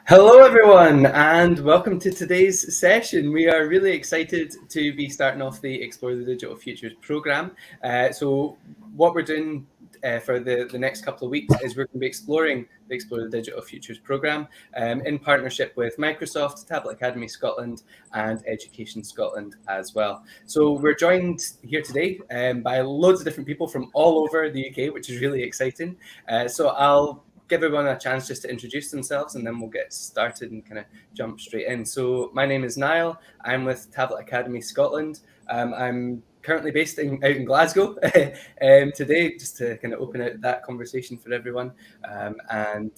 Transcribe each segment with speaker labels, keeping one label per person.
Speaker 1: Hello, everyone, and welcome to today's session. We are really excited to be starting off the Explore the Digital Futures program. So what we're doing for the next couple of weeks is we're going to be exploring the Explore the Digital Futures program in partnership with Microsoft, Tablet Academy Scotland, and Education Scotland as well. So we're joined here today by loads of different people from all over the UK, which is really exciting. So I'll give everyone a chance just to introduce themselves and then we'll get started and kind of jump straight in. So my name is Niall. I'm with Tablet Academy Scotland. I'm currently based out in Glasgow today, just to kind of open out that conversation for everyone. I'm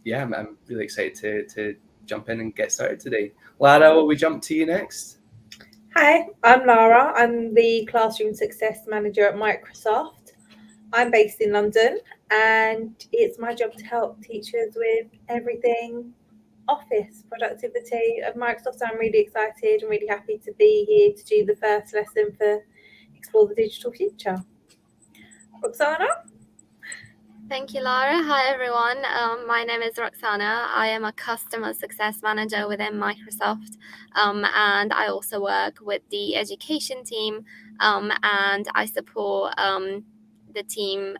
Speaker 1: really excited to jump in and get started today. Lara, will we jump to you next?
Speaker 2: Hi, I'm Lara. I'm the Classroom Success Manager at Microsoft. I'm based in London and it's my job to help teachers with everything office productivity of Microsoft. So I'm really excited and really happy to be here to do the first lesson for Explore the Digital Future. Roxana?
Speaker 3: Thank you, Lara. Hi, everyone. My name is Roxana. I am a Customer Success Manager within Microsoft, and I also work with the education team, and I support the team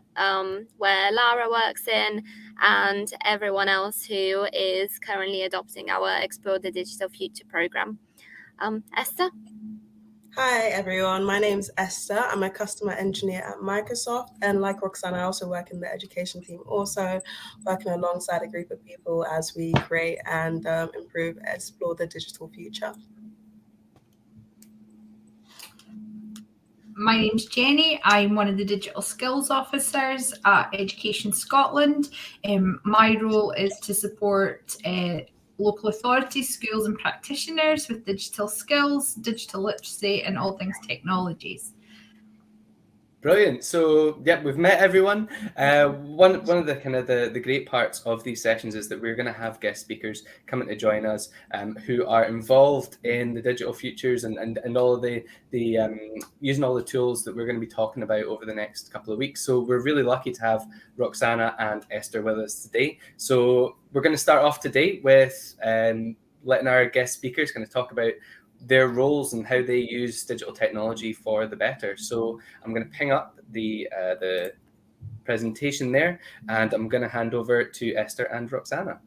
Speaker 3: where Lara works in and everyone else who is currently adopting our Explore the Digital Future program. Esther?
Speaker 4: Hi everyone, my name's Esther. I'm a customer engineer at Microsoft, and like Roxana, I also work in the education team, also working alongside a group of people as we create and improve, explore the digital future.
Speaker 5: My name's Jenny. I'm one of the digital skills officers at Education Scotland. My role is to support local authorities, schools and practitioners with digital skills, digital literacy and all things technologies.
Speaker 1: Brilliant. So, yeah, we've met everyone. One of the kind of the great parts of these sessions is that we're going to have guest speakers coming to join us who are involved in the digital futures and all of the using all the tools that we're going to be talking about over the next couple of weeks. So we're really lucky to have Roxana and Esther with us today. So we're going to start off today with letting our guest speakers kind of talk about their roles and how they use digital technology for the better. So I'm going to ping up the presentation there, and I'm going to hand over to Esther and Roxana.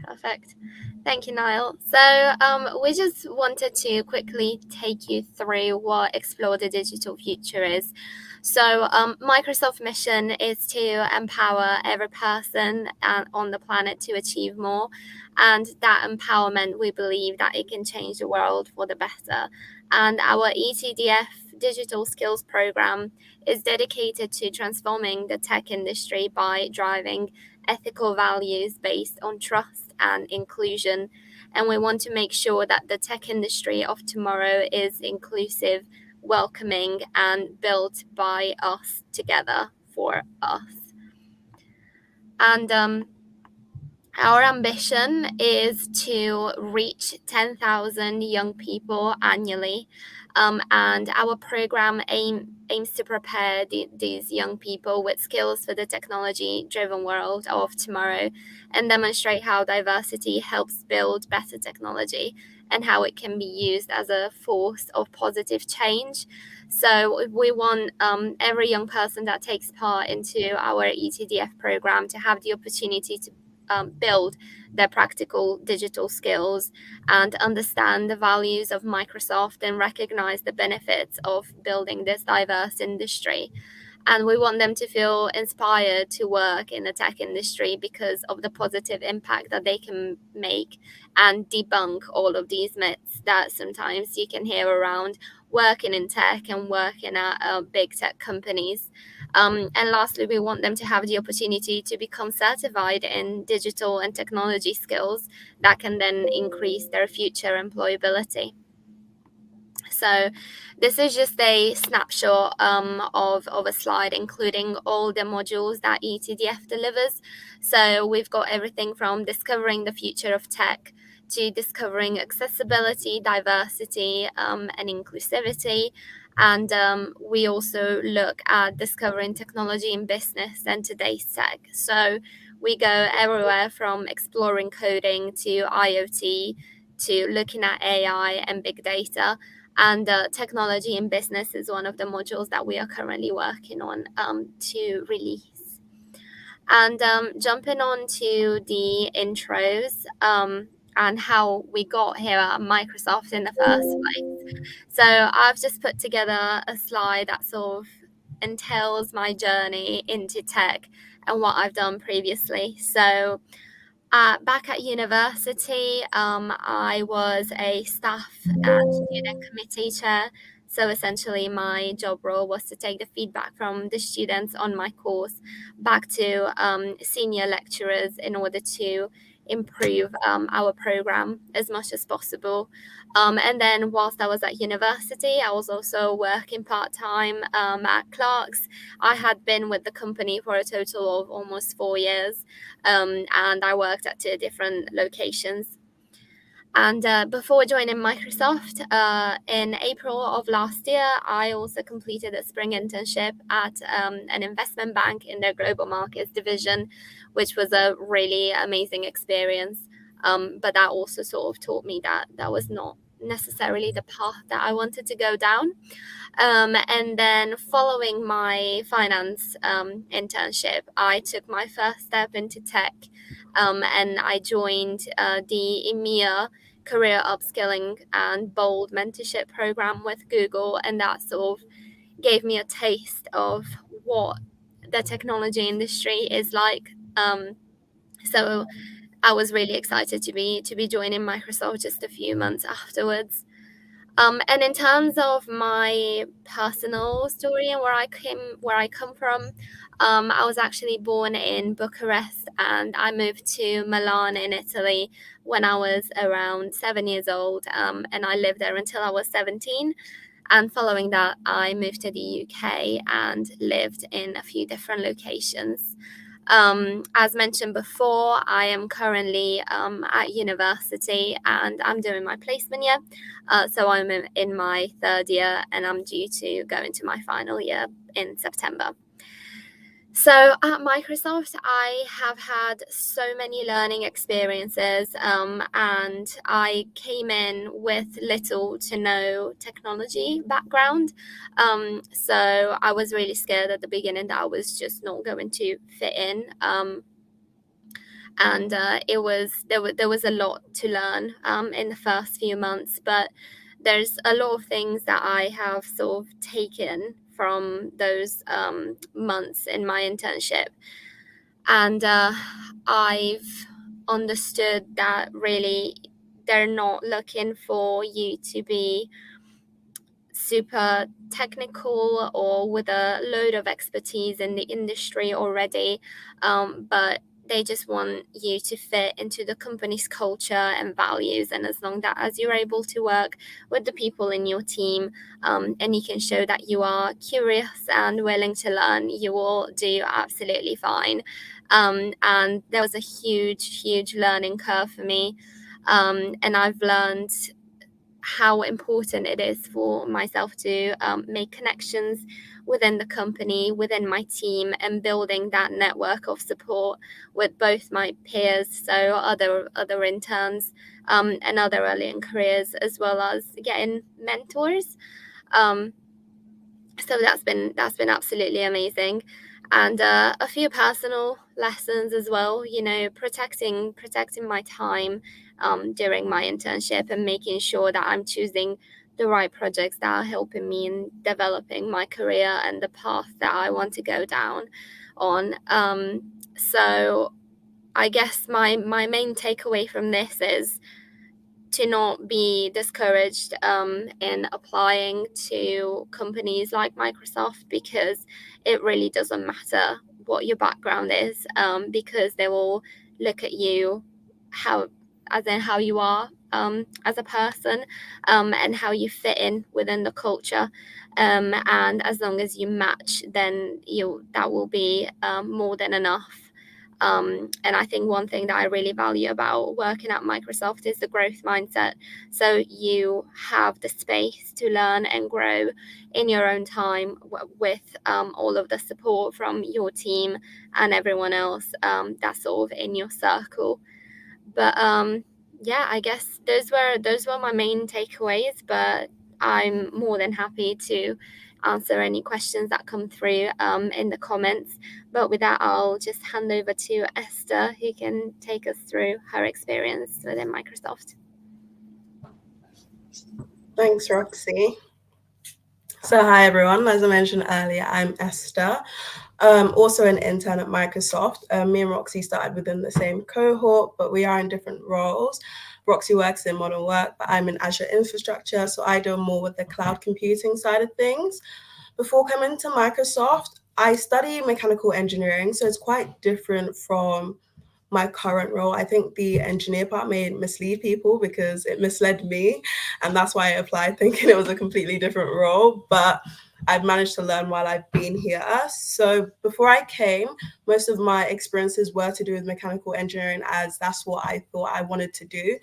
Speaker 3: Perfect. Thank you, Niall. So we just wanted to quickly take you through what Explore the Digital Future is. So Microsoft's mission is to empower every person on the planet to achieve more. And that empowerment, we believe that it can change the world for the better. And our ETDF digital skills program is dedicated to transforming the tech industry by driving ethical values based on trust and inclusion. And we want to make sure that the tech industry of tomorrow is inclusive, welcoming, and built by us together for us. And our ambition is to reach 10,000 young people annually. And our program aims to prepare these young people with skills for the technology-driven world of tomorrow and demonstrate how diversity helps build better technology and how it can be used as a force of positive change. So we want every young person that takes part into our ETDF program to have the opportunity to build their practical digital skills and understand the values of Microsoft and recognize the benefits of building this diverse industry. And we want them to feel inspired to work in the tech industry because of the positive impact that they can make and debunk all of these myths that sometimes you can hear around working in tech and working at big tech companies. And lastly, we want them to have the opportunity to become certified in digital and technology skills that can then increase their future employability. So this is just a snapshot of a slide, including all the modules that ETDF delivers. So we've got everything from discovering the future of tech to discovering accessibility, diversity, and inclusivity. And we also look at discovering technology in business and today's tech. So we go everywhere from exploring coding to IoT to looking at AI and big data. And technology in business is one of the modules that we are currently working on to release. And jumping on to the intros and how we got here at Microsoft in the first place. So I've just put together a slide that sort of entails my journey into tech and what I've done previously. So back at university, I was a staff and student committee chair. So essentially, my job role was to take the feedback from the students on my course back to senior lecturers in order to improve our program as much as possible. And then whilst I was at university, I was also working part-time at Clark's. I had been with the company for a total of almost 4 years, and I worked at 2 different locations. And before joining Microsoft in April of last year, I also completed a spring internship at an investment bank in their global markets division, which was a really amazing experience. But that also sort of taught me that that was not necessarily the path that I wanted to go down. And then following my finance internship, I took my first step into tech, and I joined the EMEA Career Upskilling and Bold Mentorship Program with Google, and that sort of gave me a taste of what the technology industry is like. So I was really excited to be joining Microsoft just a few months afterwards. And in terms of my personal story and where I come from, I was actually born in Bucharest, and I moved to Milan in Italy when I was around 7 years old, and I lived there until I was 17. And following that, I moved to the UK and lived in a few different locations. As mentioned before, I am currently at university and I'm doing my placement year. So I'm in my 3rd year and I'm due to go into my final year in September. So at Microsoft, I have had so many learning experiences, and I came in with little to no technology background. So I was really scared at the beginning that I was just not going to fit in. And there was a lot to learn in the first few months, but there's a lot of things that I have sort of taken from those months in my internship, and I've understood that really they're not looking for you to be super technical or with a load of expertise in the industry already, but they just want you to fit into the company's culture and values. And as long as you're able to work with the people in your team, and you can show that you are curious and willing to learn, you will do absolutely fine. And there was a huge learning curve for me, and I've learned how important it is for myself to make connections within the company, within my team, and building that network of support with both my peers, so other interns and other early in careers, as well as getting mentors. So that's been absolutely amazing. And a few personal lessons as well, protecting my time during my internship and making sure that I'm choosing the right projects that are helping me in developing my career and the path that I want to go down on. So I guess my main takeaway from this is to not be discouraged in applying to companies like Microsoft, because it really doesn't matter what your background is, because they will look at you how you are as a person, and how you fit in within the culture, and as long as you match, then that will be more than enough. And I think one thing that I really value about working at Microsoft is the growth mindset. So you have the space to learn and grow in your own time with all of the support from your team and everyone else that's sort of in your circle. But yeah, I guess those were my main takeaways, but I'm more than happy to answer any questions that come through in the comments. But with that, I'll just hand over to Esther, who can take us through her experience within Microsoft.
Speaker 4: Thanks, Roxy. So hi everyone, as I mentioned earlier, I'm Esther, also an intern at Microsoft. Me and Roxy started within the same cohort, but we are in different roles. Roxy works in modern work, but I'm in Azure infrastructure, so I deal more with the cloud computing side of things. Before coming to Microsoft, I study mechanical engineering, so it's quite different from my current role. I think the engineer part may mislead people because it misled me, and that's why I applied thinking it was a completely different role, but I've managed to learn while I've been here. So before I came, most of my experiences were to do with mechanical engineering, as that's what I thought I wanted to do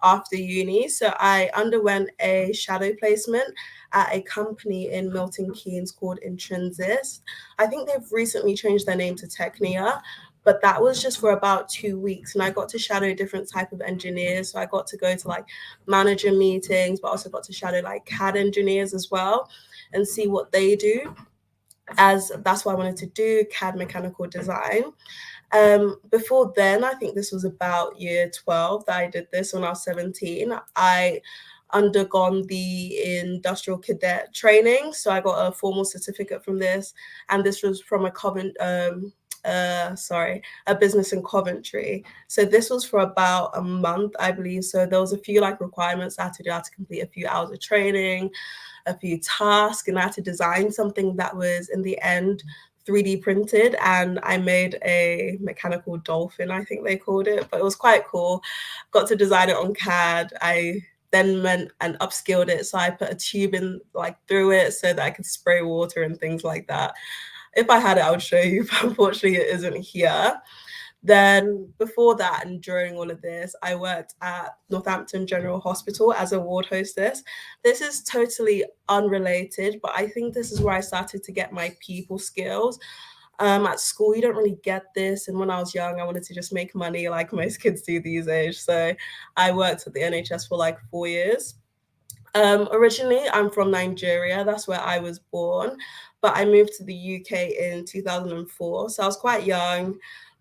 Speaker 4: after uni. So I underwent a shadow placement at a company in Milton Keynes called Intrinsis. I think they've recently changed their name to Technia, but that was just for about 2 weeks, and I got to shadow different type of engineers. So I got to go to like manager meetings, but also got to shadow like CAD engineers as well and see what they do, as that's what I wanted to do, CAD mechanical design. Before then, I think this was about year 12 that I did this. When I was 17, I undergone the industrial cadet training, so I got a formal certificate from this, and this was from a business in Coventry. So this was for about a month, I believe. So there was a few like requirements I had to do. I had to complete a few hours of training, a few tasks, and I had to design something that was in the end 3D printed, and I made a mechanical dolphin, I think they called it, but it was quite cool. Got to design it on CAD. I then went and upskilled it, so I put a tube in like through it so that I could spray water and things like that. If I had it, I would show you, but unfortunately it isn't here. Then before that and during all of this, I worked at Northampton General Hospital as a ward hostess. This is totally unrelated, but I think this is where I started to get my people skills. At school, you don't really get this. And when I was young, I wanted to just make money like most kids do these days. So I worked at the NHS for like 4 years. Originally, I'm from Nigeria. That's where I was born, but I moved to the UK in 2004. So I was quite young,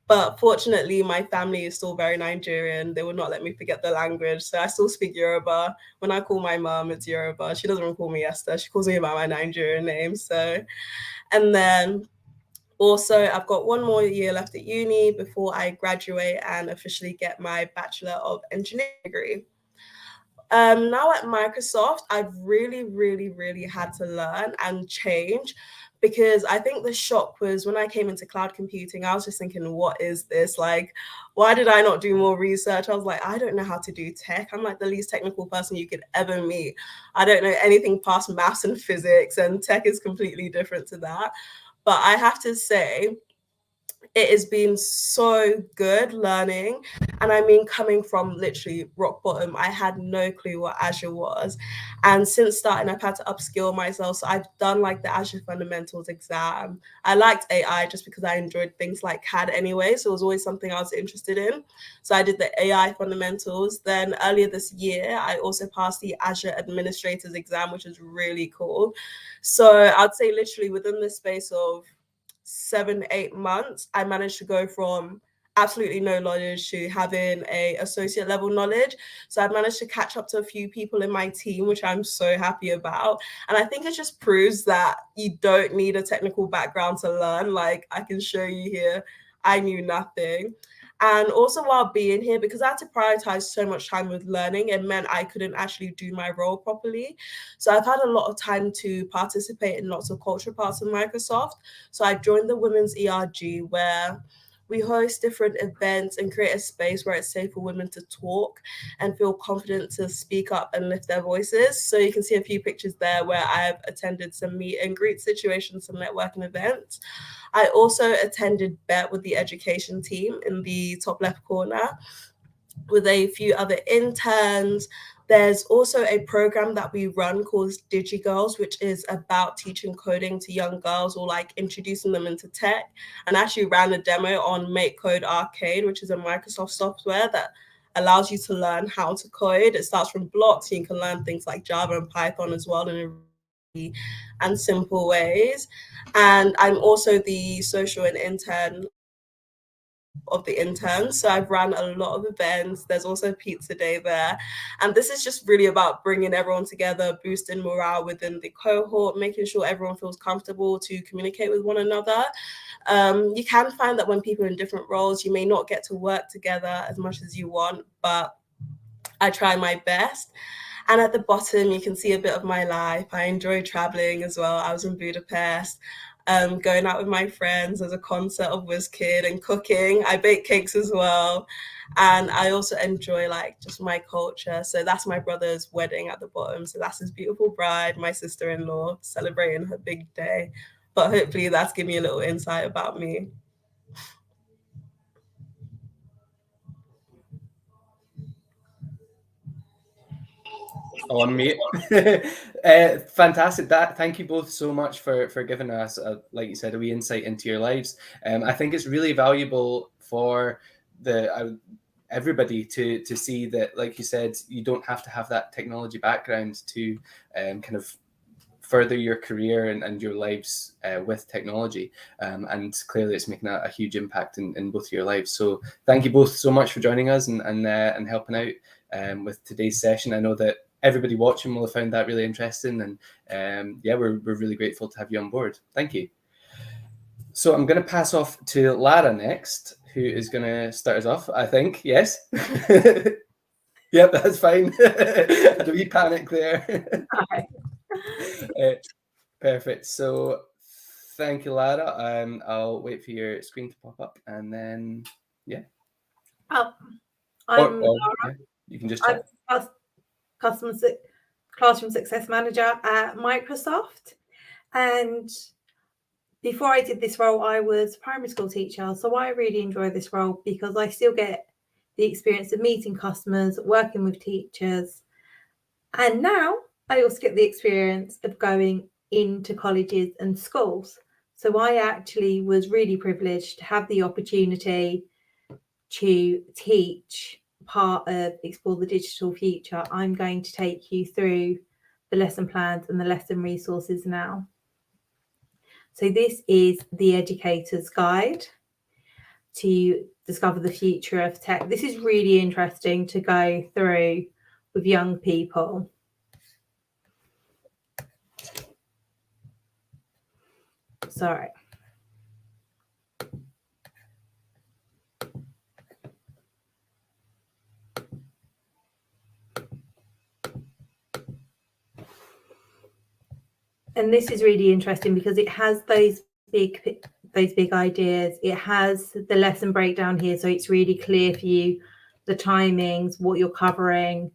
Speaker 4: but fortunately, my family is still very Nigerian. They would not let me forget the language. So I still speak Yoruba. When I call my mom, it's Yoruba. She doesn't even call me Esther. She calls me by my Nigerian name. So, and then also, I've got 1 more year left at uni before I graduate and officially get my Bachelor of Engineering degree. Now at Microsoft, I've really had to learn and change, because I think the shock was when I came into cloud computing, I was just thinking, what is this? Like, why did I not do more research? I was like, I don't know how to do tech. I'm like the least technical person you could ever meet. I don't know anything past maths and physics, and tech is completely different to that. But I have to say, it has been so good learning. And I mean, coming from literally rock bottom, I had no clue what Azure was. And since starting, I've had to upskill myself. So I've done like the Azure Fundamentals exam. I liked AI just because I enjoyed things like CAD anyway. So it was always something I was interested in. So I did the AI Fundamentals. Then earlier this year, I also passed the Azure Administrators exam, which is really cool. So I'd say literally within the space of 7-8 months, I managed to go from absolutely no knowledge to having a associate level knowledge. So I've managed to catch up to a few people in my team, which I'm so happy about. And I think it just proves that you don't need a technical background to learn. Like, I can show you here, I knew nothing. And also while being here, because I had to prioritize so much time with learning, it meant I couldn't actually do my role properly. So I've had a lot of time to participate in lots of culture parts of Microsoft. So I joined the Women's ERG, where We host different events and create a space where it's safe for women to talk and feel confident to speak up and lift their voices. So you can see a few pictures there where I've attended some meet and greet situations, some networking events. I also attended BET with the education team in the top left corner with a few other interns. There's also a program that we run called DigiGirls, which is about teaching coding to young girls or like introducing them into tech. And I actually ran a demo on Make Code Arcade, which is a Microsoft software that allows you to learn how to code. It starts from blocks, and you can learn things like Java and Python as well in a really and simple ways. And I'm also the social and intern of the interns. So I've ran a lot of events. There's also pizza day there. And this is just really about bringing everyone together, boosting morale within the cohort, making sure everyone feels comfortable to communicate with one another. You can find that when people are in different roles, you may not get to work together as much as you want, but I try my best. And at the bottom, you can see a bit of my life. I enjoy traveling as well. I was in Budapest, going out with my friends. There's a concert of Wizkid and cooking. I bake cakes as well. And I also enjoy like just my culture. So that's my brother's wedding at the bottom. So that's his beautiful bride, my sister-in-law, celebrating her big day. But hopefully that's given you a little insight about me.
Speaker 1: On mute. Fantastic. Thank you both so much for giving us, like you said, a wee insight into your lives. I think it's really valuable for everybody to see that, like you said, you don't have to have that technology background to kind of further your career and your lives with technology. And clearly it's making a huge impact in both of your lives. So thank you both so much for joining us and helping out with today's session. I know that everybody watching will have found that really interesting, and yeah, we're really grateful to have you on board. Thank you. So I'm going to pass off to Lara next, who is going to start us off, I think. Yes. Yep, that's fine. Had a wee panic there. Perfect. So thank you, Lara. I'll wait for your screen to pop up, and then yeah.
Speaker 2: I'm Lara.
Speaker 1: Yeah, you can just chat.
Speaker 2: I'm Classroom Success Manager at Microsoft, and before I did this role, I was a primary school teacher. So I really enjoy this role because I still get the experience of meeting customers, working with teachers, and now I also get the experience of going into colleges and schools. So I actually was really privileged to have the opportunity to teach part of Explore the Digital Future. I'm going to take you through the lesson plans and the lesson resources now. So this is the Educator's Guide to discover the future of tech. This is really interesting to go through with young people. Sorry. And this is really interesting because it has those big ideas. It has the lesson breakdown here, so it's really clear for you the timings, what you're covering,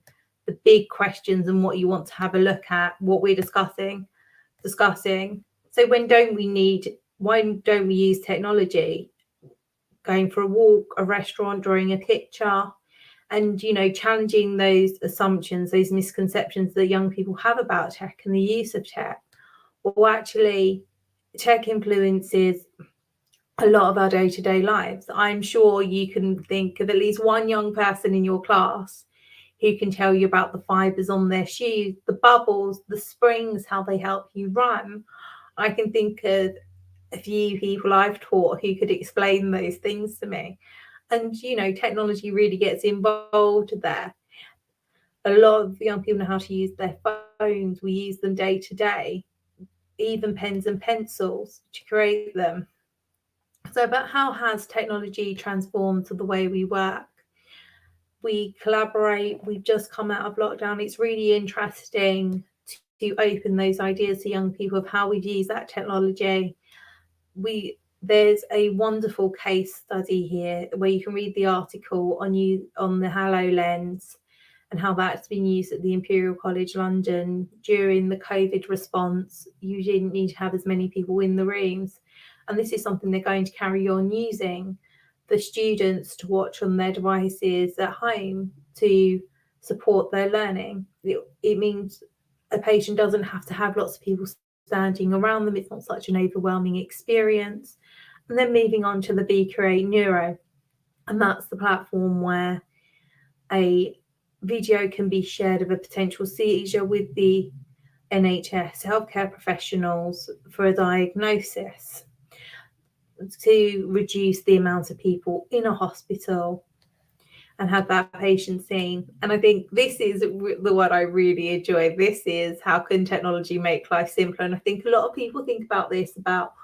Speaker 2: the big questions, and what you want to have a look at, what we're discussing. So why don't we use technology? Going for a walk, a restaurant, drawing a picture, and challenging those assumptions, those misconceptions that young people have about tech and the use of tech. Well, actually, tech influences a lot of our day-to-day lives. I'm sure you can think of at least one young person in your class who can tell you about the fibers on their shoes, the bubbles, the springs, how they help you run. I can think of a few people I've taught who could explain those things to me. And, technology really gets involved there. A lot of young people know how to use their phones. We use them day to day, even pens and pencils to create them. So, but how has technology transformed the way we work? We collaborate. We've just come out of lockdown. It's really interesting to open those ideas to young people of how we use that technology. We there's a wonderful case study here where you can read the article on the HoloLens and how that's been used at the Imperial College London during the COVID response. You didn't need to have as many people in the rooms. And this is something they're going to carry on using for students to watch on their devices at home to support their learning. It means a patient doesn't have to have lots of people standing around them. It's not such an overwhelming experience. And then moving on to the Be-Create Neuro. And that's the platform where a video can be shared of a potential seizure with the NHS healthcare professionals for a diagnosis to reduce the amount of people in a hospital and have that patient seen. And I think this is the one I really enjoy. This is how can technology make life simpler? And I think a lot of people think about this, about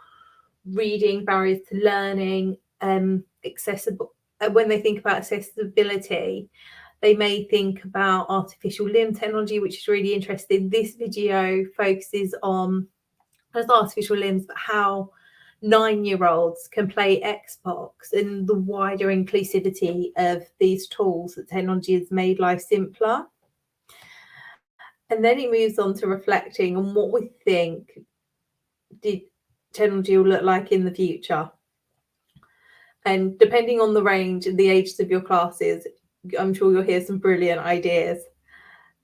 Speaker 2: reading, barriers to learning, accessible. When they think about accessibility, they may think about artificial limb technology, which is really interesting. This video focuses on not artificial limbs, but how 9-year-olds can play Xbox and the wider inclusivity of these tools that technology has made life simpler. And then it moves on to reflecting on what we think technology will look like in the future. And depending on the range and the ages of your classes, I'm sure you'll hear some brilliant ideas.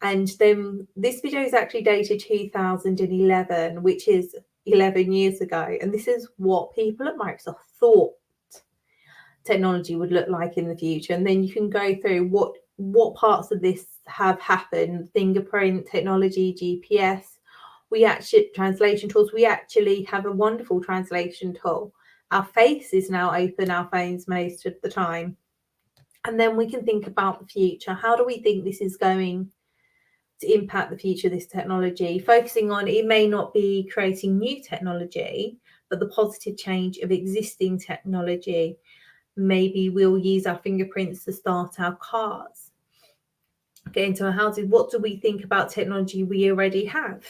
Speaker 2: And then this video is actually dated 2011, which is 11 years ago. And this is what people at Microsoft thought technology would look like in the future. And then you can go through what parts of this have happened: fingerprint technology, GPS, translation tools. We actually have a wonderful translation tool. Our face is now open our phones most of the time. And then we can think about the future. How do we think this is going to impact the future of this technology? Focusing on, it may not be creating new technology, but the positive change of existing technology. Maybe we'll use our fingerprints to start our cars. Get into our houses. What do we think about technology we already have?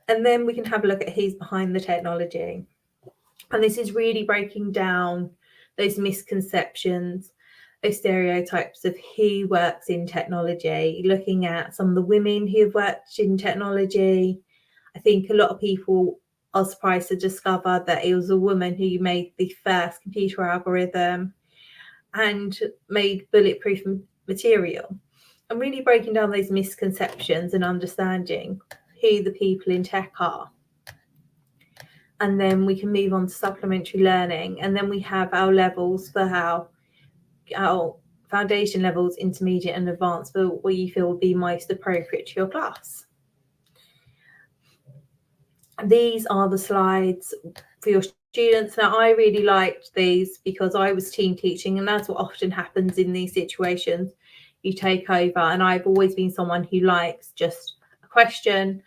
Speaker 2: And then we can have a look at who's behind the technology. And this is really breaking down those misconceptions, those stereotypes of who works in technology, looking at some of the women who have worked in technology. I think a lot of people are surprised to discover that it was a woman who made the first computer algorithm and made bulletproof material. And really breaking down those misconceptions and understanding who the people in tech are. And then we can move on to supplementary learning. And then we have our levels for our foundation levels, intermediate and advanced, for what you feel would be most appropriate to your class. These are the slides for your students. Now, I really liked these because I was team teaching, and that's what often happens in these situations. You take over, and I've always been someone who likes just a question,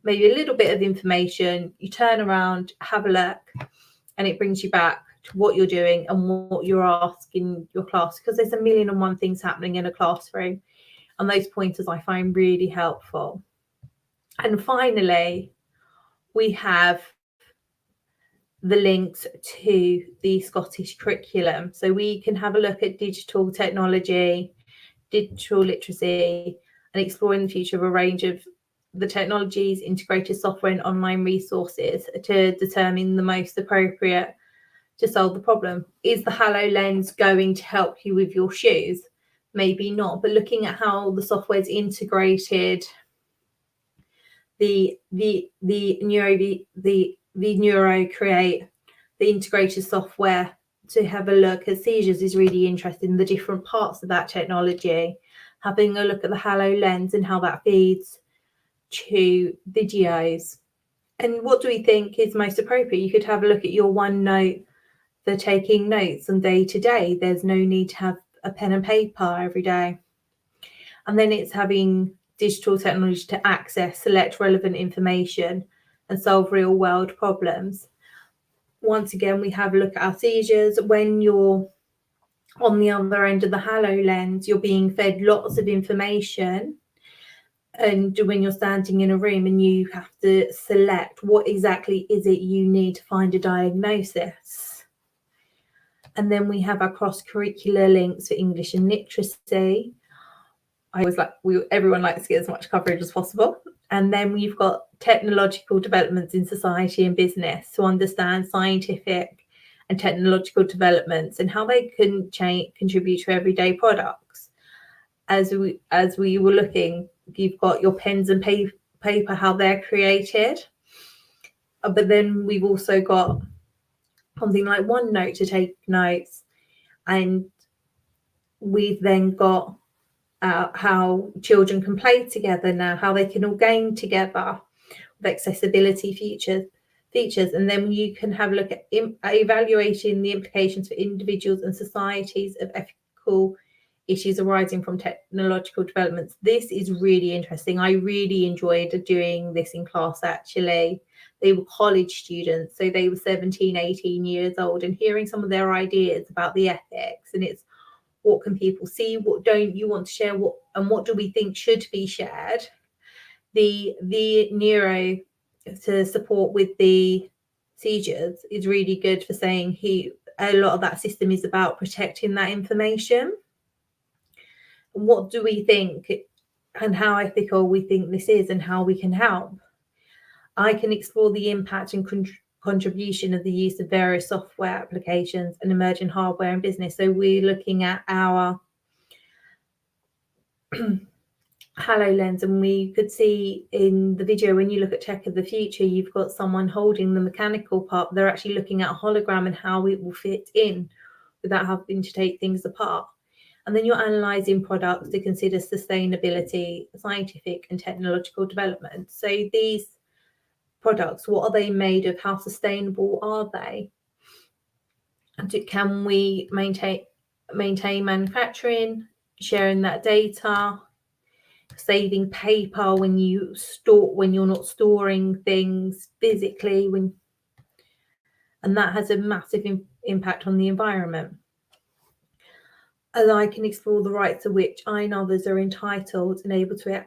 Speaker 2: maybe a little bit of information, you turn around, have a look, and it brings you back to what you're doing and what you're asking your class, because there's 1,000,001 things happening in a classroom, and those pointers I find really helpful. And finally, we have the links to the Scottish curriculum. So we can have a look at digital technology, digital literacy, and exploring the future of a range of the technologies, integrated software and online resources to determine the most appropriate to solve the problem. Is the HoloLens going to help you with your shoes? Maybe not, but looking at how the software is integrated, the Neuro create the integrated software to have a look at seizures is really interesting. The different parts of that technology, having a look at the HoloLens and how that feeds to videos. And what do we think is most appropriate? You could have a look at your OneNote for taking notes on day to day. There's no need to have a pen and paper every day. And then it's having digital technology to access, select relevant information and solve real world problems. Once again, we have a look at our seizures. When you're on the other end of the HoloLens, you're being fed lots of information And when you're standing in a room and you have to select what exactly is it you need to find a diagnosis. And then we have our cross-curricular links for English and literacy. I always everyone likes to get as much coverage as possible. And then we've got technological developments in society and business to understand scientific and technological developments and how they can contribute to everyday products. As we were looking, you've got your pens and paper, how they're created. But then we've also got something like OneNote to take notes. And we've then got how children can play together now, how they can all game together with accessibility features. And then you can have a look at evaluating the implications for individuals and societies of ethical issues arising from technological developments. This is really interesting. I really enjoyed doing this in class, actually. They were college students, so they were 17, 18 years old, and hearing some of their ideas about the ethics, and it's what can people see, what don't you want to share, what do we think should be shared. The neuro to support with the seizures is really good for saying a lot of that system is about protecting that information. And what do we think and how ethical we think this is and how we can help. I can explore the impact and contribution of the use of various software applications and emerging hardware in business. So we're looking at our HoloLens, and we could see in the video, when you look at Tech of the Future, you've got someone holding the mechanical part. They're actually looking at a hologram and how it will fit in without having to take things apart. And then you're analysing products to consider sustainability, scientific and technological development. So these products, what are they made of? How sustainable are they? And can we maintain manufacturing, sharing that data, saving paper when you're not storing things physically, and that has a massive impact on the environment. And I can explore the rights to which I and others are entitled and able to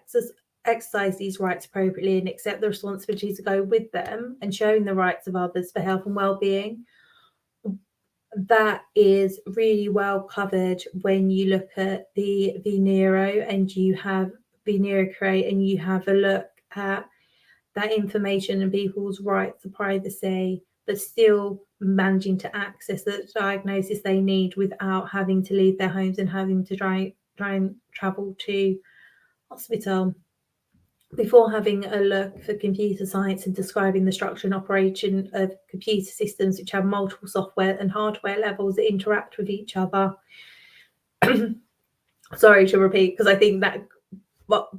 Speaker 2: exercise these rights appropriately and accept the responsibility to go with them, and showing the rights of others for health and well-being. That is really well covered when you look at the Neuro, and you have Neuro Create, and you have a look at that information and people's rights to privacy, but still managing to access the diagnosis they need without having to leave their homes and having to try and travel to hospital. Before having a look for computer science and describing the structure and operation of computer systems which have multiple software and hardware levels that interact with each other. Sorry to repeat, because I think that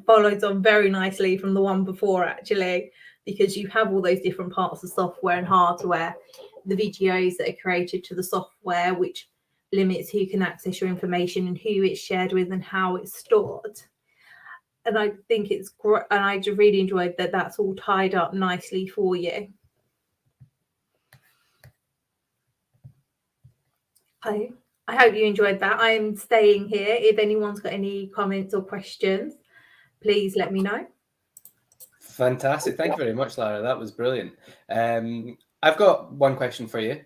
Speaker 2: follows on very nicely from the one before, actually, because you have all those different parts of software and hardware, the videos that are created to the software, which limits who can access your information and who it's shared with and how it's stored. And I think it's great, and I just really enjoyed that that's all tied up nicely for you. I hope you enjoyed that. I'm staying here. If anyone's got any comments or questions, please let me know.
Speaker 1: Fantastic. Thank you very much, Lara. That was brilliant. I've got one question for you.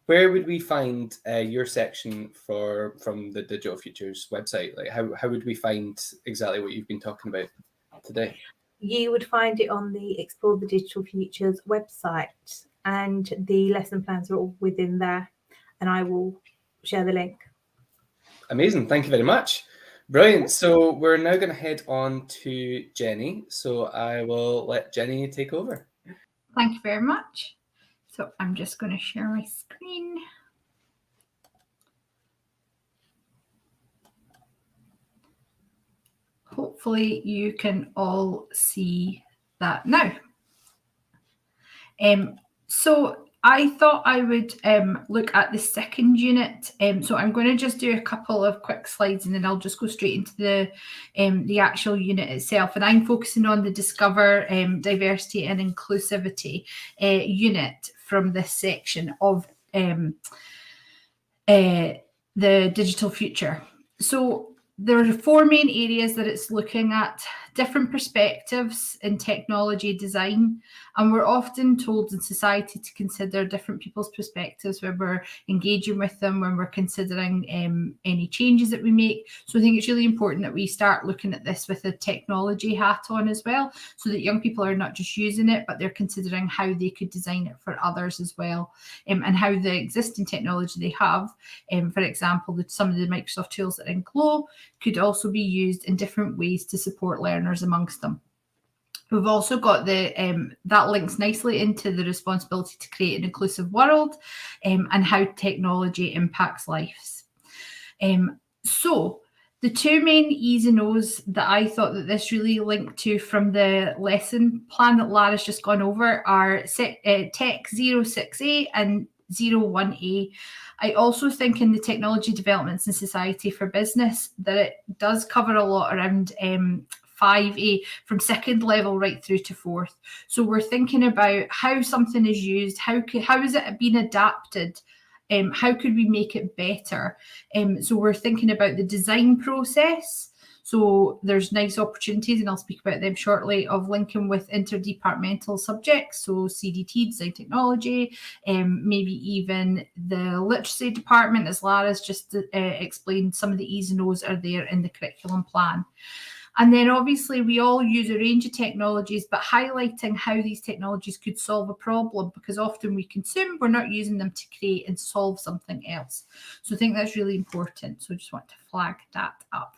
Speaker 1: Where would we find your section from the Digital Futures website? Like, how would we find exactly what you've been talking about today?
Speaker 2: You would find it on the Explore the Digital Futures website, and the lesson plans are all within there, and I will share the link.
Speaker 1: Amazing. Thank you very much. Brilliant. So we're now going to head on to Jenny. So I will let Jenny take over.
Speaker 5: Thank you very much. So I'm just going to share my screen. Hopefully you can all see that now. So I thought I would look at the second unit. So I'm going to just do a couple of quick slides, and then I'll just go straight into the actual unit itself. And I'm focusing on the Discover Diversity and Inclusivity unit from this section of the Digital Future. So there are 4 main areas that it's looking at different perspectives in technology design, and we're often told in society to consider different people's perspectives when we're engaging with them, when we're considering any changes that we make. So I think it's really important that we start looking at this with a technology hat on as well, so that young people are not just using it, but they're considering how they could design it for others as well, and how the existing technology they have, for example, some of the Microsoft tools that are in Glow could also be used in different ways to support learners amongst them. We've also got that links nicely into the responsibility to create an inclusive world, and how technology impacts lives. So the two main E's and O's that I thought that this really linked to from the lesson plan that Lara's just gone over are Tech 06A and 01A. I also think in the technology developments in society for business that it does cover a lot around 5A, from second level right through to fourth. So we're thinking about how something is used, how is it being adapted, how could we make it better? So we're thinking about the design process. So there's nice opportunities, and I'll speak about them shortly, of linking with interdepartmental subjects, so CDT, design technology, maybe even the literacy department, as Lara's just explained. Some of the E's and O's are there in the curriculum plan. And then obviously we all use a range of technologies, but highlighting how these technologies could solve a problem, because often we consume, we're not using them to create and solve something else. So I think that's really important. So I just want to flag that up.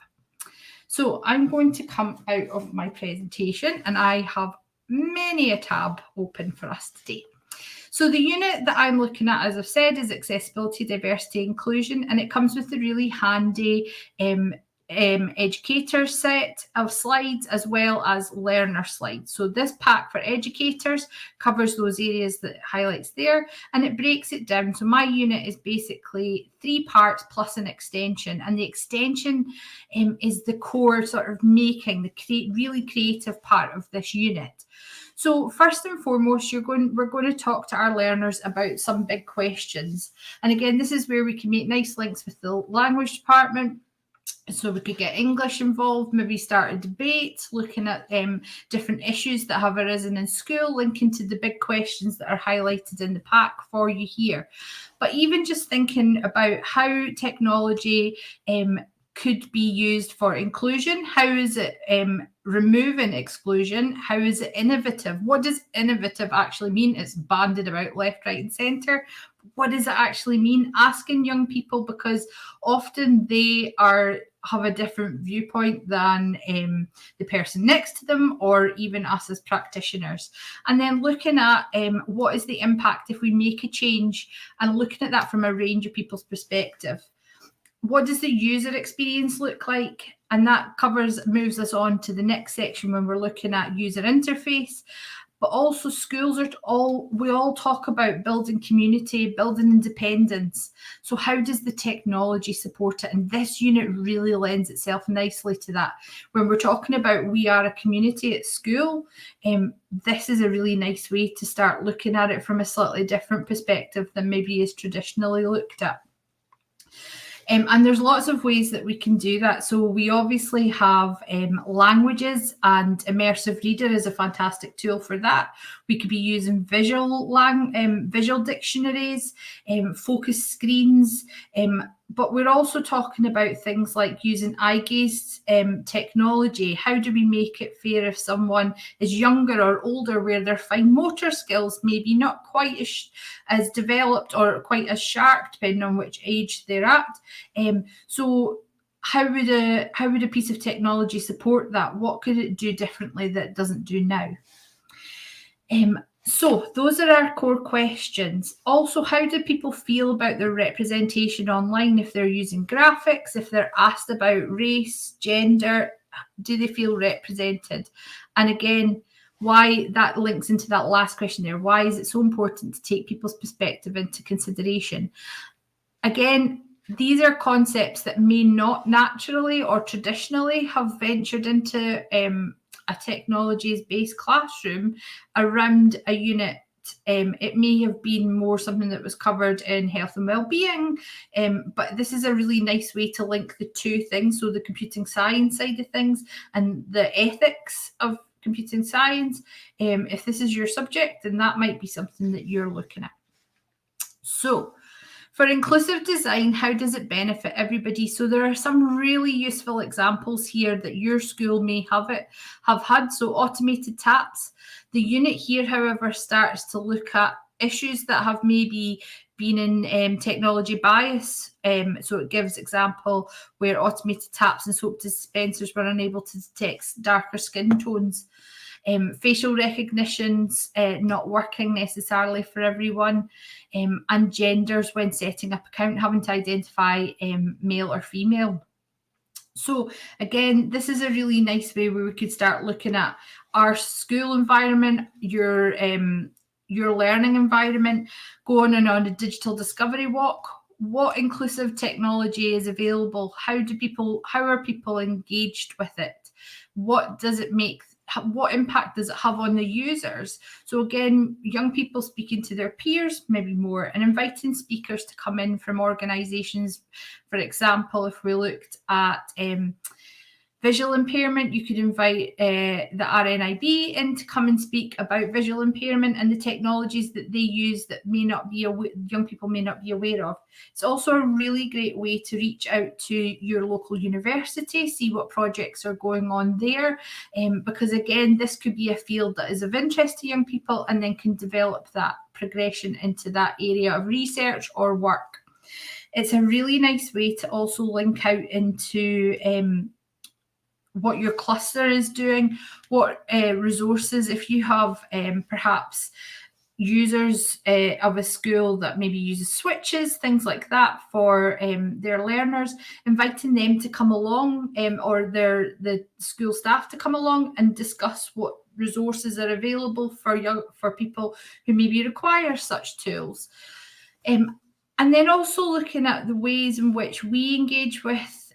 Speaker 5: So I'm going to come out of my presentation, and I have many a tab open for us today. So the unit that I'm looking at, as I've said, is accessibility, diversity, inclusion, and it comes with a really handy educator set of slides as well as learner slides. So this pack for educators covers those areas that it highlights there, and it breaks it down. So my unit is basically 3 parts plus an extension, and the extension is the core sort of making the really creative part of this unit. So first and foremost, we're going to talk to our learners about some big questions. And again, this is where we can make nice links with the language department. So we could get English involved, maybe start a debate, looking at different issues that have arisen in school, linking to the big questions that are highlighted in the pack for you here. But even just thinking about how technology could be used for inclusion. How is it removing exclusion? How is it innovative? What does innovative actually mean? It's banded about left, right, and centre. What does it actually mean? Asking young people, because often they have a different viewpoint than the person next to them, or even us as practitioners. And then looking at what is the impact if we make a change, and looking at that from a range of people's perspective. What does the user experience look like? And that moves us on to the next section when we're looking at user interface. But also schools we all talk about building community, building independence. So how does the technology support it? And this unit really lends itself nicely to that. When we're talking about we are a community at school, this is a really nice way to start looking at it from a slightly different perspective than maybe is traditionally looked at. And there's lots of ways that we can do that. So we obviously have languages, and Immersive Reader is a fantastic tool for that. We could be using visual dictionaries, focus screens, but we're also talking about things like using eye-gaze technology. How do we make it fair if someone is younger or older, where their fine motor skills maybe not quite as developed or quite as sharp, depending on which age they're at? So how would a piece of technology support that? What could it do differently that it doesn't do now? So those are our core questions. Also, how do people feel about their representation online if they're using graphics, if they're asked about race, gender? Do they feel represented? And again, why that links into that last question there. Why is it so important to take people's perspective into consideration? Again, these are concepts that may not naturally or traditionally have ventured into a technologies-based classroom around a unit It may have been more something that was covered in health and well-being, but this is a really nice way to link the two things, so the computing science side of things and the ethics of computing science. If this is your subject, then that might be something that you're looking at. So for inclusive design, how does it benefit everybody? So there are some really useful examples here that your school may have had. So automated taps. The unit here, however, starts to look at issues that have maybe been in technology bias. So it gives example where automated taps and soap dispensers were unable to detect darker skin tones. Facial recognition's not working necessarily for everyone, and genders when setting up account having to identify male or female. So again, this is a really nice way where we could start looking at our school environment, your learning environment, going on a digital discovery walk. What inclusive technology is available? How are people engaged with it? What does it make? What impact does it have on the users? So again, young people speaking to their peers, maybe more, and inviting speakers to come in from organisations. For example, if we looked at visual impairment, you could invite the RNIB in to come and speak about visual impairment and the technologies that they use that young people may not be aware of. It's also a really great way to reach out to your local university, see what projects are going on there, because again, this could be a field that is of interest to young people and then can develop that progression into that area of research or work. It's a really nice way to also link out into what your cluster is doing, what resources, if you have perhaps users of a school that maybe uses switches, things like that for their learners, inviting them to come along or the school staff to come along and discuss what resources are available for people who maybe require such tools. And then also looking at the ways in which we engage with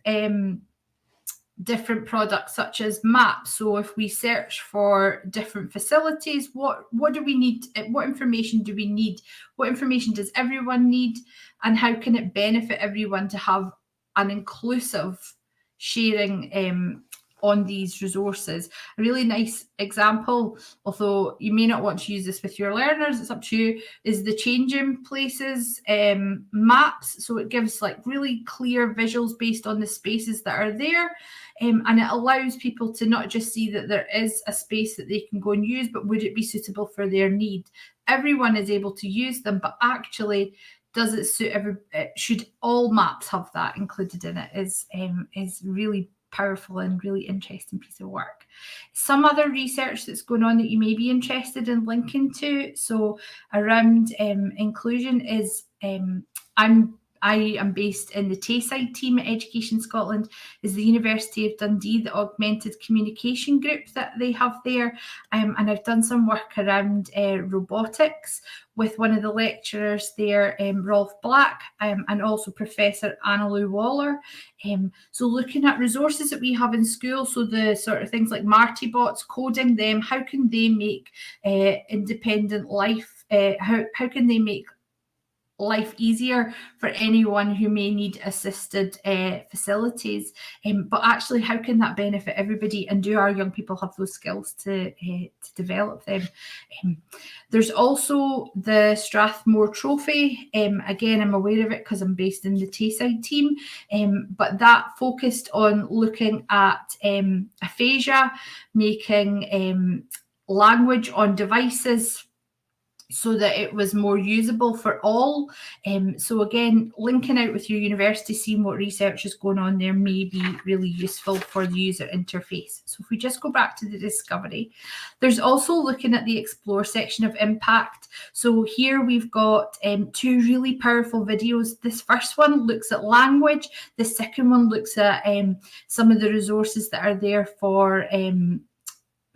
Speaker 5: different products such as maps. So if we search for different facilities, what do we need? What information do we need? What information does everyone need? And how can it benefit everyone to have an inclusive sharing on these resources? A really nice example, although you may not want to use this with your learners, it's up to you, is the changing places maps. So it gives like really clear visuals based on the spaces that are there. And it allows people to not just see that there is a space that they can go and use, but would it be suitable for their need? Everyone is able to use them, but actually, does it suit should all maps have that included in it? Is really powerful and really interesting piece of work. Some other research that's going on that you may be interested in linking to, so around inclusion is I am based in the Tayside team at Education Scotland, is the University of Dundee, the augmented communication group that they have there. And I've done some work around robotics with one of the lecturers there, Rolf Black, and also Professor Annalou Waller. So looking at resources that we have in school, so the sort of things like Marty bots, coding them, how can they make independent life, how can they make life easier for anyone who may need assisted facilities, but actually how can that benefit everybody, and do our young people have those skills to develop them? There's also the Strathmore Trophy. Again, I'm aware of it because I'm based in the Tayside team, but that focused on looking at aphasia, making language on devices so that it was more usable for all. So again, linking out with your university, seeing what research is going on there may be really useful for the user interface. So if we just go back to the discovery, there's also looking at the explore section of impact. So here we've got two really powerful videos. This first one looks at language. The second one looks at some of the resources that are there for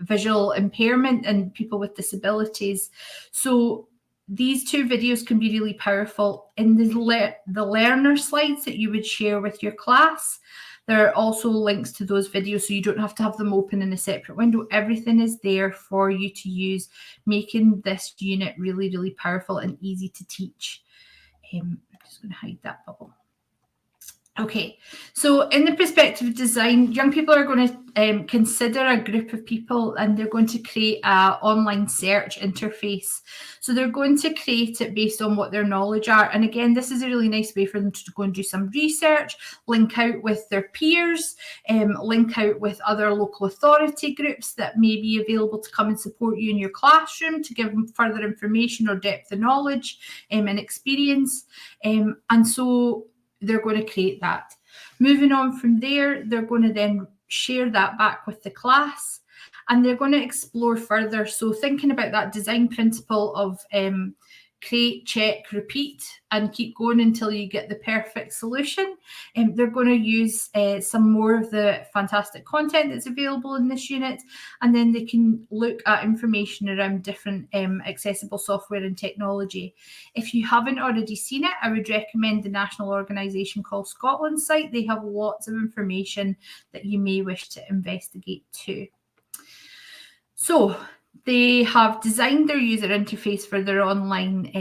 Speaker 5: visual impairment and people with disabilities. So these two videos can be really powerful. In the learner slides that you would share with your class, There are also links to those videos, so you don't have to have them open in a separate window. Everything is there for you to use, making this unit really, really powerful and easy to teach. I'm just going to hide that bubble. Okay, so in the perspective of design, young people are going to consider a group of people, and they're going to create an online search interface. So they're going to create it based on what their knowledge are. And again, this is a really nice way for them to go and do some research, link out with their peers, link out with other local authority groups that may be available to come and support you in your classroom to give them further information or depth of knowledge and experience. And so they're going to create that. Moving on from there, they're going to then share that back with the class, and they're going to explore further. So thinking about that design principle of create, check, repeat, and keep going until you get the perfect solution. They're going to use some more of the fantastic content that's available in this unit, and then they can look at information around different accessible software and technology. If you haven't already seen it, I would recommend the national organisation called Scotland site. They have lots of information that you may wish to investigate too. So they have designed their user interface for their online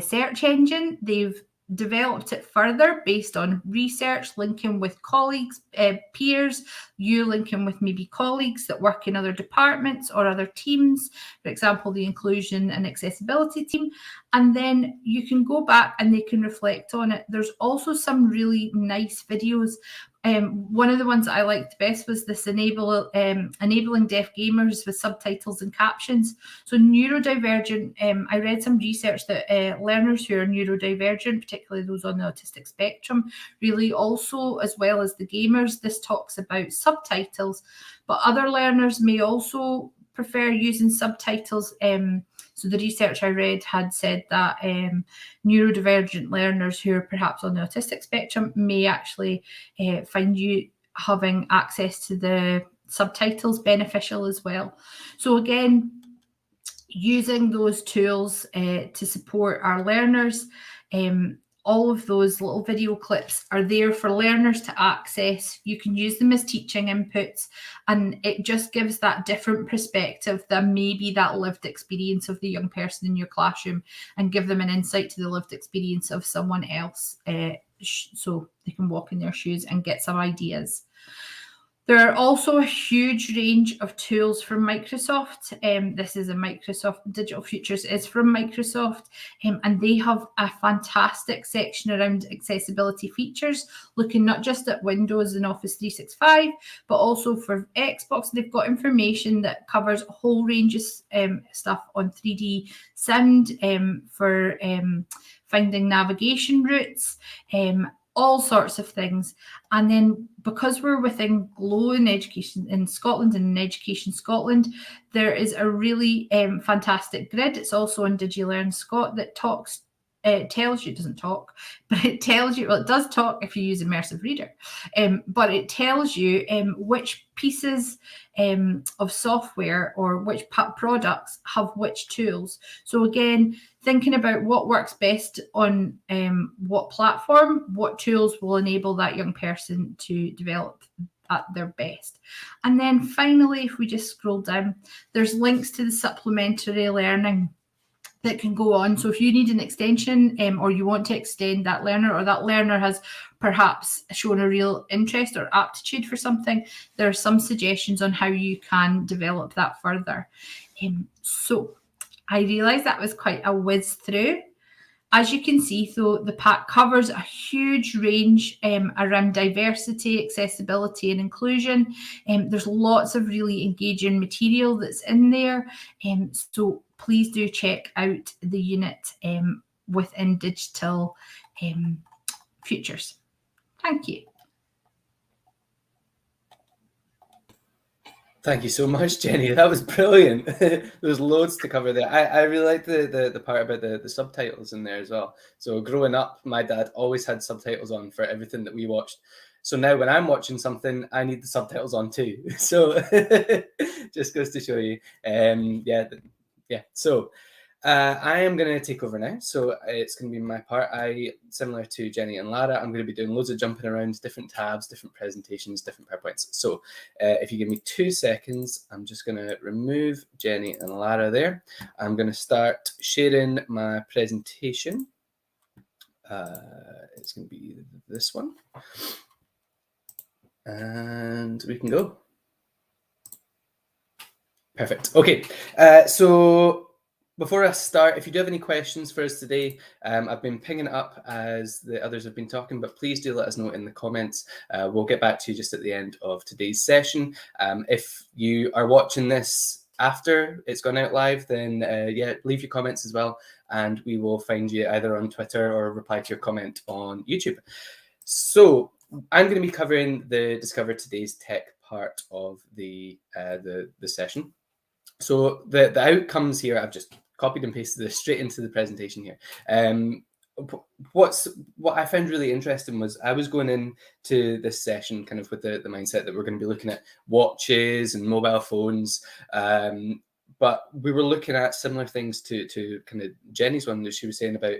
Speaker 5: search engine. They've developed it further based on research, linking with colleagues, peers, you linking with maybe colleagues that work in other departments or other teams, for example, the inclusion and accessibility team. And then you can go back and they can reflect on it. There's also some really nice videos. One of the ones that I liked best was this enabling deaf gamers with subtitles and captions. So neurodivergent, I read some research that learners who are neurodivergent, particularly those on the autistic spectrum, really also, as well as the gamers, this talks about subtitles, but other learners may also prefer using subtitles. So the research I read had said that neurodivergent learners who are perhaps on the autistic spectrum may actually find you having access to the subtitles beneficial as well. So again, using those tools to support our learners, all of those little video clips are there for learners to access. You can use them as teaching inputs, and it just gives that different perspective than maybe that lived experience of the young person in your classroom, and give them an insight to the lived experience of someone else, so they can walk in their shoes and get some ideas. There are also a huge range of tools from Microsoft. This is a Microsoft Digital Futures is from Microsoft, and they have a fantastic section around accessibility features, looking not just at Windows and Office 365, but also for Xbox. They've got information that covers a whole range of stuff on 3D sound, for finding navigation routes, all sorts of things. And then because we're within GLOW in Education in Scotland and in Education Scotland, there is a really fantastic grid. It's also on DigiLearn Scot that talks, tells you, it doesn't talk, but it tells you, well, it does talk if you use Immersive Reader, but it tells you which pieces of software or which products have which tools. So again, thinking about what works best on what platform, what tools will enable that young person to develop at their best. And then finally, if we just scroll down, there's links to the supplementary learning that can go on. So if you need an extension or you want to extend that learner, or that learner has perhaps shown a real interest or aptitude for something, there are some suggestions on how you can develop that further. So I realised that was quite a whiz through. As you can see, though, the pack covers a huge range around diversity, accessibility and inclusion. There's lots of really engaging material that's in there. So please do check out the unit within Digital Futures. Thank you.
Speaker 1: Thank you so much, Jenny. That was brilliant. There's loads to cover there. I really like the part about the subtitles in there as well. So growing up, my dad always had subtitles on for everything that we watched. So now when I'm watching something, I need the subtitles on too. So just goes to show you. Yeah. So I am going to take over now, so it's going to be my part. Similar to Jenny and Lara, I'm going to be doing loads of jumping around, different tabs, different presentations, different PowerPoints. So if you give me 2 seconds, I'm just going to remove Jenny and Lara there. I'm going to start sharing my presentation. It's going to be this one. And we can go. Perfect. Okay, so before I start, if you do have any questions for us today, I've been pinging it up as the others have been talking, but please do let us know in the comments. We'll get back to you just at the end of today's session. If you are watching this after it's gone out live, then yeah, leave your comments as well, and we will find you either on Twitter or reply to your comment on YouTube. So I'm going to be covering the Discover Today's Tech part of the session. So the outcomes here, I've just copied and pasted this straight into the presentation here. What I found really interesting was I was going into this session kind of with the mindset that we're going to be looking at watches and mobile phones, but we were looking at similar things to kind of Jenny's one that she was saying about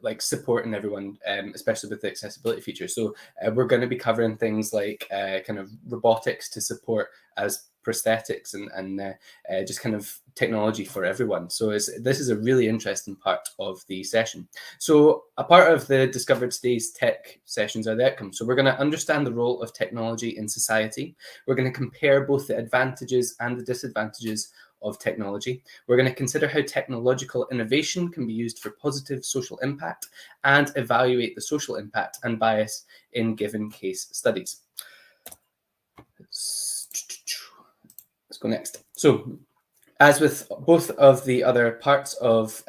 Speaker 1: like supporting everyone, especially with the accessibility feature. So we're going to be covering things like kind of robotics to support as prosthetics and just kind of technology for everyone. So this is a really interesting part of the session. So a part of the Discover Today's Tech sessions are the outcomes. So we're going to understand the role of technology in society. We're going to compare both the advantages and the disadvantages of technology. We're going to consider how technological innovation can be used for positive social impact and evaluate the social impact and bias in given case studies. Let's go next. So as with both of the other parts of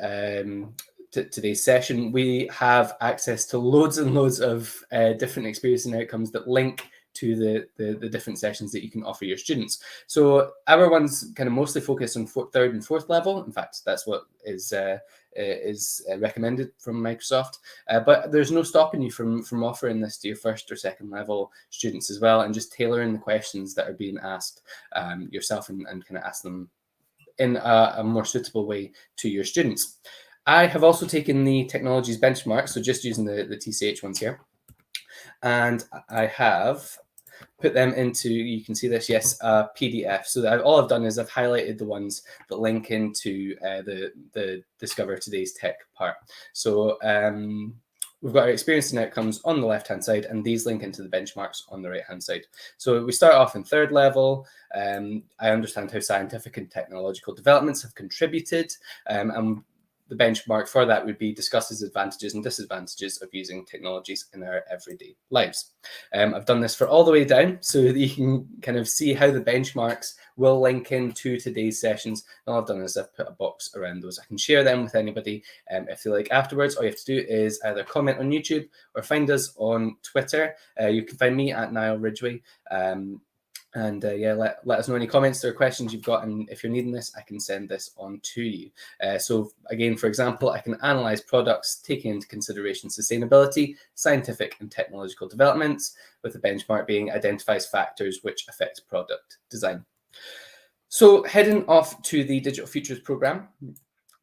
Speaker 1: today's session, we have access to loads and loads of different experience and outcomes that link to the different sessions that you can offer your students. So our ones kind of mostly focus on third and fourth level. In fact, that's what is recommended from Microsoft. But there's no stopping you from offering this to your first or second level students as well, and just tailoring the questions that are being asked yourself and kind of ask them in a more suitable way to your students. I have also taken the technologies benchmark, so just using the TCH ones here, and I have put them into, you can see this, yes, PDF. So all I've done is I've highlighted the ones that link into the Discover Today's Tech part. So we've got our experience and outcomes on the left-hand side, and these link into the benchmarks on the right-hand side. So we start off in third level. I understand how scientific and technological developments have contributed, and the benchmark for that would be discusses advantages and disadvantages of using technologies in our everyday lives. I've done this for all the way down so that you can kind of see how the benchmarks will link into today's sessions. And all I've done is I've put a box around those. I can share them with anybody if you like afterwards. All you have to do is either comment on YouTube or find us on Twitter. You can find me at Niall Ridgway. And yeah, let us know any comments or questions you've got, and if you're needing this, I can send this on to you. So again, for example, I can analyze products taking into consideration sustainability, scientific and technological developments, with the benchmark being identifies factors which affect product design. So heading off to the Digital Futures Programme,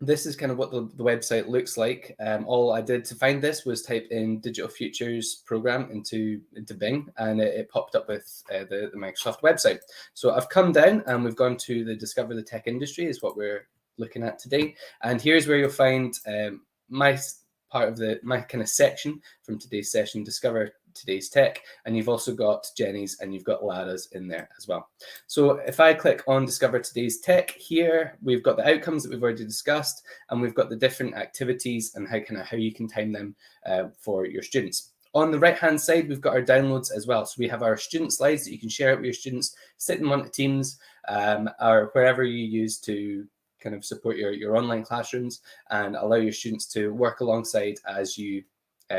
Speaker 1: this is kind of what the website looks like. All I did to find this was type in Digital Futures Programme into Bing, and it popped up with the Microsoft website. So I've come down and we've gone to the Discover the Tech Industry is what we're looking at today. And here's where you'll find my part of my kind of section from today's session, Discover Today's Tech, and you've also got Jenny's and you've got Lara's in there as well. So if I click on Discover Today's Tech here, we've got the outcomes that we've already discussed, and we've got the different activities and how you can time them for your students. On the right-hand side, we've got our downloads as well. So we have our student slides that you can share it with your students, stick them onto Teams, or wherever you use to kind of support your online classrooms and allow your students to work alongside as you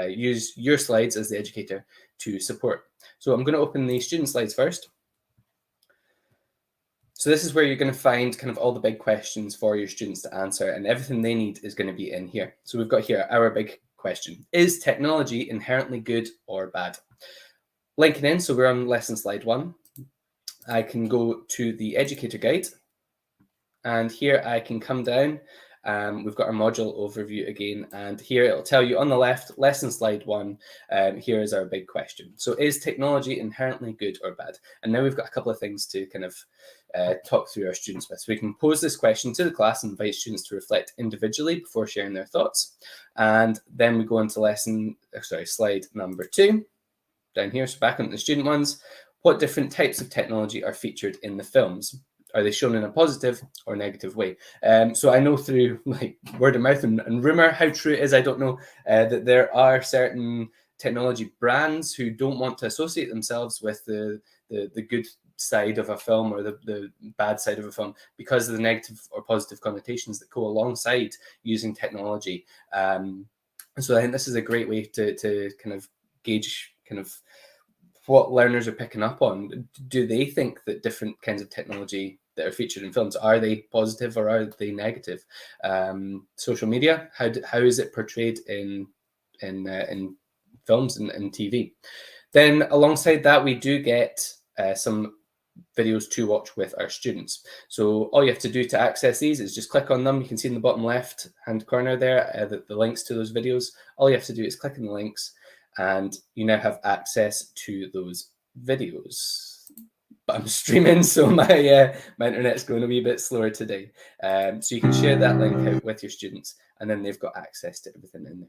Speaker 1: use your slides as the educator to support. So I'm going to open the student slides first. So this is where you're going to find kind of all the big questions for your students to answer, and everything they need is going to be in here. So we've got here our big question: is technology inherently good or bad? Linking in, so we're on lesson slide 1. I can go to the educator guide, And here I can come down. We've got our module overview again, and here it'll tell you on the left, lesson slide 1, here is our big question. So is technology inherently good or bad? And now we've got a couple of things to kind of talk through our students with. So we can pose this question to the class and invite students to reflect individually before sharing their thoughts. And then we go into slide number 2, down here, so back on the student ones. What different types of technology are featured in the films? Are they shown in a positive or negative way? So I know through like word of mouth and rumor, how true it is, I don't know, that there are certain technology brands who don't want to associate themselves with the good side of a film or the bad side of a film because of the negative or positive connotations that go alongside using technology. So I think this is a great way to kind of gauge kind of what learners are picking up on. Do they think that different kinds of technology that are featured in films, are they positive or are they negative? Social media, how is it portrayed in films and TV? Then alongside that, we do get some videos to watch with our students. So all you have to do to access these is just click on them. You can see in the bottom left hand corner there the links to those videos. All you have to do is click on the links, and you now have access to those videos. But I'm streaming, so my internet's going a wee bit slower today. So you can share that link out with your students, and then they've got access to everything in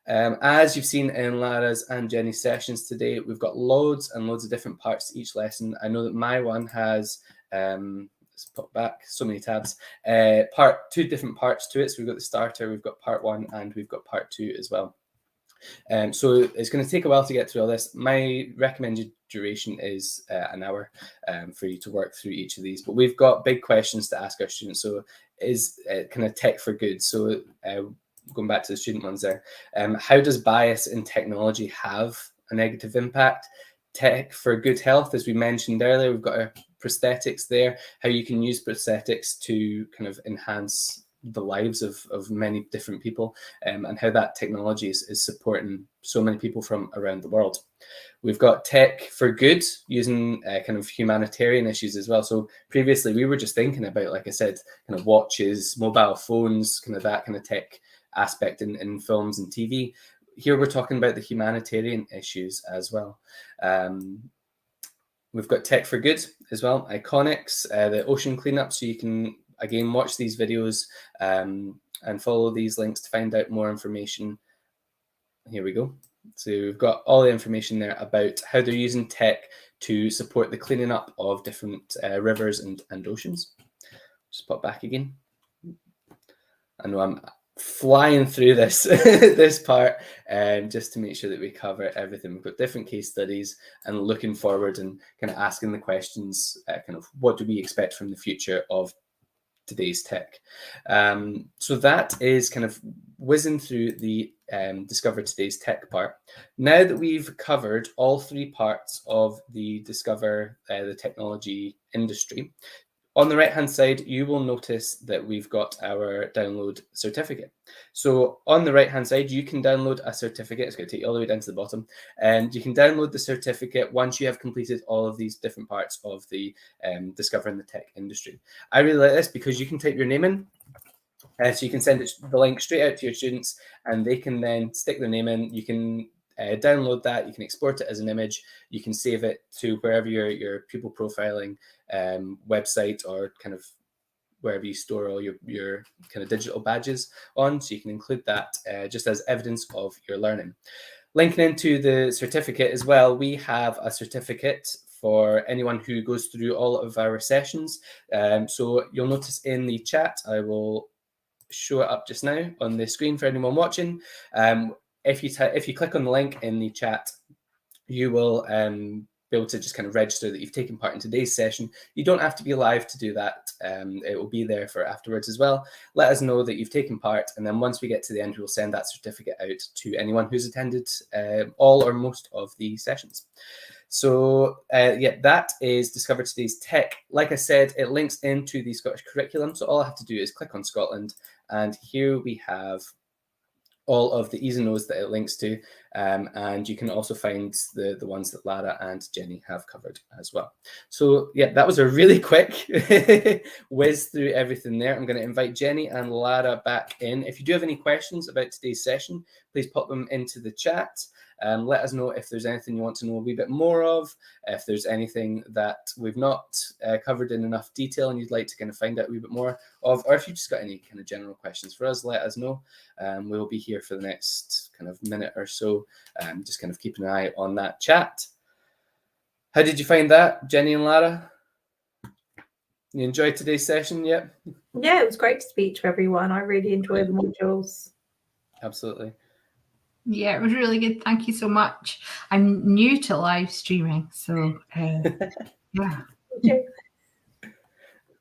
Speaker 1: there. As you've seen in Lara's and Jenny's sessions today, we've got loads and loads of different parts to each lesson. I know that my one has, let's pop back, so many tabs, 2 different parts to it. So we've got the starter, we've got part 1, and we've got part 2 as well. So it's going to take a while to get through all this. My recommended duration is an hour for you to work through each of these, but we've got big questions to ask our students. So is kind of tech for good? So going back to the student ones there, how does bias in technology have a negative impact? Tech for good health, as we mentioned earlier, we've got our prosthetics there, how you can use prosthetics to kind of enhance the lives of many different people, and how that technology is supporting so many people from around the world. We've got tech for good, using kind of humanitarian issues as well. So previously we were just thinking about, like I said, kind of watches, mobile phones, kind of that kind of tech aspect in films and TV. Here we're talking about the humanitarian issues as well. We've got tech for good as well, iconics, the ocean cleanup, so you can again watch these videos and follow these links to find out more information. Here we go. So we've got all the information there about how they're using tech to support the cleaning up of different rivers and oceans. Just pop back again. I know I'm flying through this this part just to make sure that we cover everything. We've got different case studies and looking forward and kind of asking the questions, kind of what do we expect from the future of today's tech. So that is kind of whizzing through the Discover Today's Tech part. Now that we've covered all 3 parts of the Discover the Technology industry, on the right hand side you will notice that we've got our download certificate. So on the right hand side you can download a certificate. It's going to take you all the way down to the bottom, and you can download the certificate once you have completed all of these different parts of the Discovering the Tech industry. I really like this because you can type your name in, so you can send the link straight out to your students and they can then stick their name in. You can download that, you can export it as an image, you can save it to wherever your pupil profiling website or kind of wherever you store all your kind of digital badges on, so you can include that just as evidence of your learning. Linking into the certificate as well, we have a certificate for anyone who goes through all of our sessions. So you'll notice in the chat, I will show it up just now on the screen for anyone watching. If you click on the link in the chat, you will be able to just kind of register that you've taken part in today's session. You don't have to be live to do that. It will be there for afterwards as well. Let us know that you've taken part, and then once we get to the end, we'll send that certificate out to anyone who's attended all or most of the sessions. So yeah, that is Discover Today's Tech. Like I said, it links into the Scottish curriculum. So all I have to do is click on Scotland, and here we have all of the E's and O's that it links to, and you can also find the ones that Lara and Jenny have covered as well. So yeah, that was a really quick whiz through everything there. I'm going to invite Jenny and Lara back in. If you do have any questions about today's session, please pop them into the chat. Let us know if there's anything you want to know a wee bit more of, if there's anything that we've not covered in enough detail and you'd like to kind of find out a wee bit more of, or if you've just got any kind of general questions for us, let us know. We'll be here for the next kind of minute or so, just kind of keep an eye on that chat. How did you find that, Jenny and Lara? You enjoyed today's session yet?
Speaker 2: Yeah, it was great to speak to everyone. I really enjoyed the modules.
Speaker 1: Absolutely.
Speaker 5: Yeah, it was really good. Thank you so much. I'm new to live streaming, so yeah.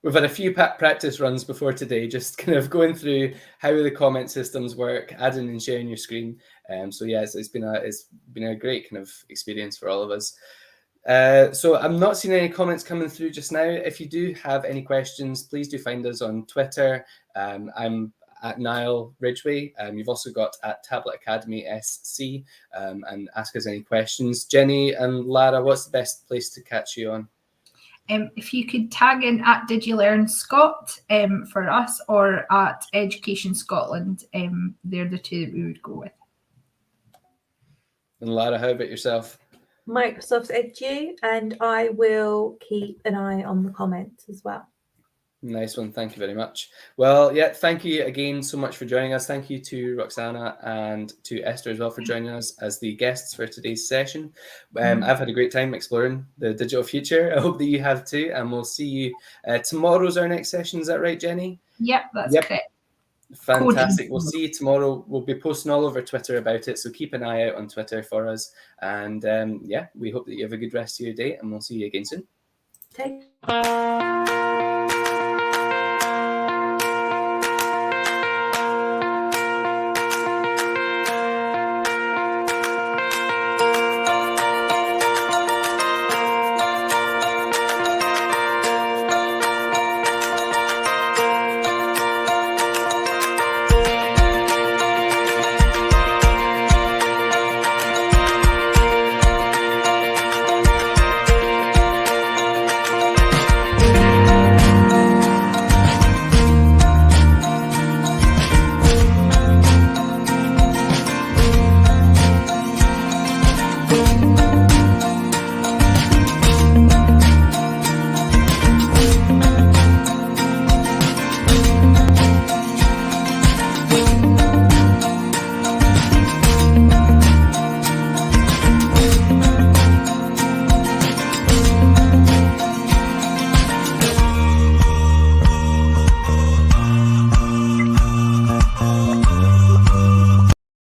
Speaker 1: We've had a few practice runs before today, just kind of going through how the comment systems work, adding and sharing your screen. So yeah, it's been a great kind of experience for all of us. So I'm not seeing any comments coming through just now. If you do have any questions, please do find us on Twitter. I'm at Niall Ridgway. You've also got at Tablet Academy SC, and ask us any questions. Jenny and Lara, what's the best place to catch you on?
Speaker 5: If you could tag in at Did You Learn Scott for us, or at Education Scotland, they're the two that we would go with.
Speaker 1: And Lara, how about yourself?
Speaker 2: Microsoft's Edu, and I will keep an eye on the comments as well.
Speaker 1: Nice one. Thank you very much. Well, yeah, thank you again so much for joining us. Thank you to Roxana and to Esther as well for joining us as the guests for today's session. I've had a great time exploring the digital future. I hope that you have too. And we'll see you tomorrow's our next session. Is that right, Jenny?
Speaker 5: Yep, that's correct.
Speaker 1: Fantastic. We'll see you tomorrow. We'll be posting all over Twitter about it. So keep an eye out on Twitter for us. And yeah, we hope that you have a good rest of your day, and we'll see you again soon.
Speaker 2: Take care.